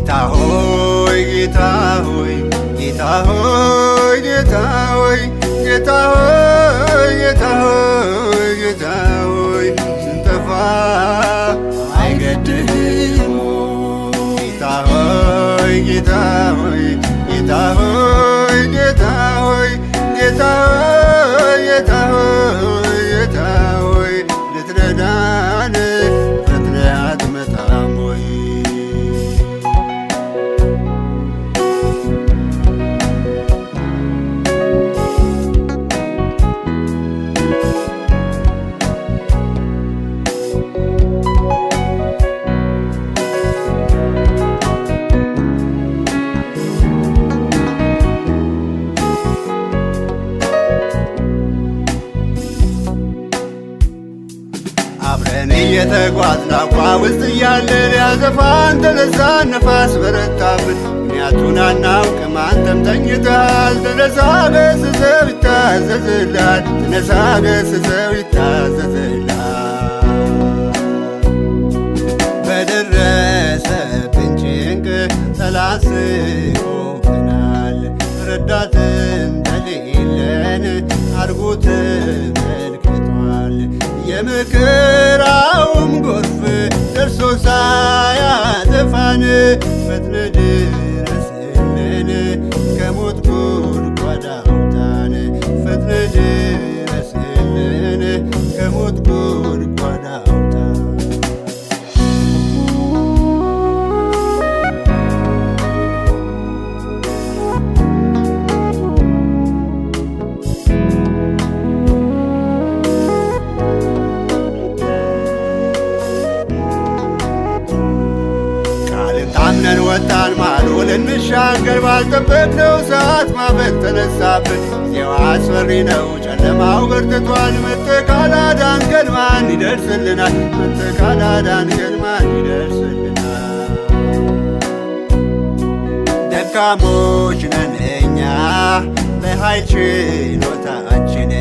ጌታ ሆይ ጌታ ሆይ ጌታ ሆይ ጌታ ሆይ ጌታ ሆይ ጌታ ሆይ ጌታ ሆይ ስንጠፋ አይገድህም ጌታ ሆይ ጌታ ሆይ ጌታ ሆይ ጌታ ሆይ ጌታ ሆይ ጌታ ሆይ ጌታ ሆይ ልትረዳን ፈጥነህ አትመጣም ወይ? አብረን እየተጓዝን አቋ ውስጥ እያለን ያዘፋን ተነሳ ነፋስ በረታብን። ምክንያቱን አናውቅም አንተም ተኝተሃል። ተነሳ ገስጸው ይታዘዝልሃል። ተነሳ ገስጸው ይታዘዝልሃል። በደረሰብን ጭንቅ ጠላት ስቆብናል። ረዳት እንደሌለን አድርጎ ተመልክቷል። የመከራውም ጎርፍ ደርሶ ሳያጠፋን ፈጥነህ ድረስልን ከሞት ጉድጓድ አውጣን። ፈጥነህ ድረስልን ከሞት ጉድጓድ አውጣን። ታምነን ወጣን ማዶ ልንሻገር ባልጠበቅነው ሰዓት ማዕበል ተነሳብን። ጊዜው አስፈሪ ነው ጨለማው በርትቷል። መጥተህ ካላዳንከን ማን ይደርስልናል? መጥተህ ካላዳንከን ማን ይደርስልናል? ደካሞች ነን እኛ በኃይል ችሎታችን፣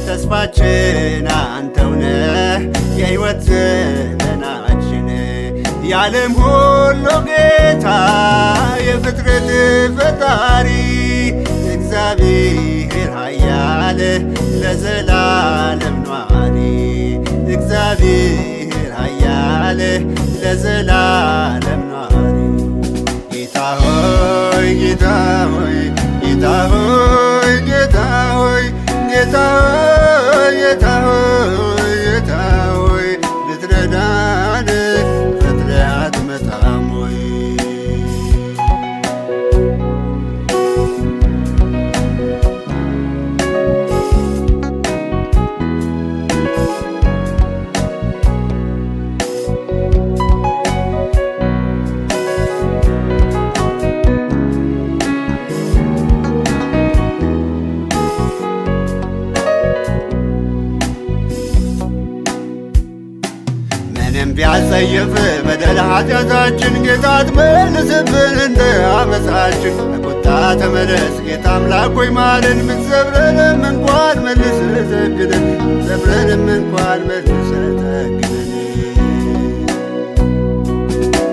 ተስፋችን አንተው ነህ የሕይወት ዘመናችን። የዓለም ሁሉ ጌታ የፍጥረት ፈጣሪ እግዚአብሔር ኃያል ለዘላለም ኗሪ። እግዚአብሔር ኃያል ለዘላለም ኗሪ። ጌታ ሆይ ጌታ ሆይ ጌታ ሆይ ጌታ ሆይ ጌታ ሆይ ጌታ ሆይ ጌታ ሆይ ልትረዳን አትመጣም ወይ? ምንም ቢያጸየፍ በደል ኃጢአታችን ጌታ አትመልስብን እንደ አመፃችን። በቁጣ ተመለስ ጌታ አምላክ ሆይ ማረን። ብትሰብረንም እንኳን መልሰህ ጠግነን። ብትሰብረንም እንኳን መልሰህ ጠግነን።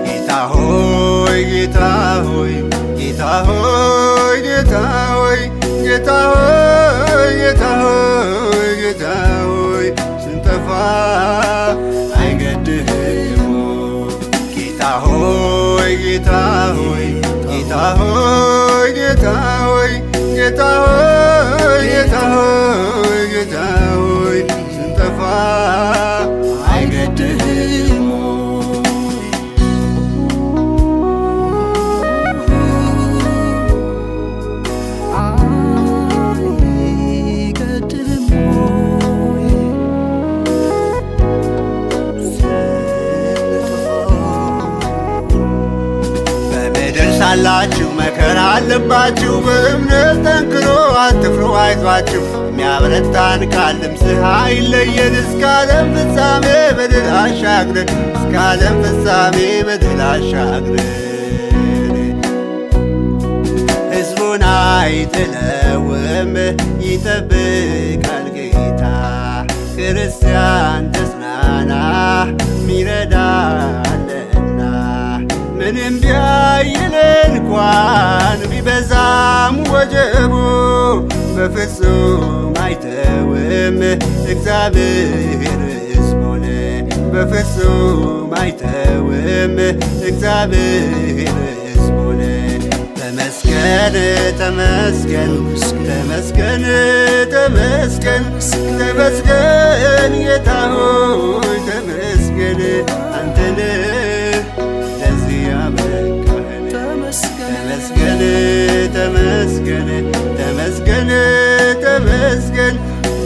ጌታ ሆይ ጌታ ሆይ ጌታ ሆይ ጌታ ሆይ ጌታ ሆይ ጌታ ሆይ ጌታ ሆይ ስንጠፋ አይገድህም ጌታ ሆይ ጌታ ሆይ ጌታ ሆይ ጌታ ሆይ ጌታ ሆይ ጌታ ሆይ ጌታ ሆይ ስንጠፋ አይገድህም ሳላችሁ መከራ አለባችሁ በእምነት ጠንክሮ አትፍሩ አይዟችሁ። የሚያበረታን ቃል ድምፅህ አይለየን። እስከ ዓለም ፍጻሜ በድል አሻግረን። እስከ ዓለም ፍጻሜ በድል አሻግረን። ሕዝቡን አይጥለውም ይጠብቃል ጌታ። ክርስቲያን ተጽናና ሚረዳለና ምንም ምንም ቢያይል እንኳን ቢበዛም ወጀቡ በፍጹም አይተውም እግዚአብሔር ሕዝቡን በፍጹም አይተውም እግዚአብሔር ሕዝቡን። ተመስገን ተመስገን ተመስገን ተመስገን ተመስገን ጌታ ሆይ ተመስገን አንተን ለዚህ ያበቃህን። ተመስገን ተመስገን ተመስገን ተመስገን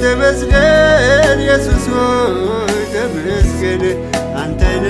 ተመስገን ኢየሱስ ሆይ ተመስገን አንተን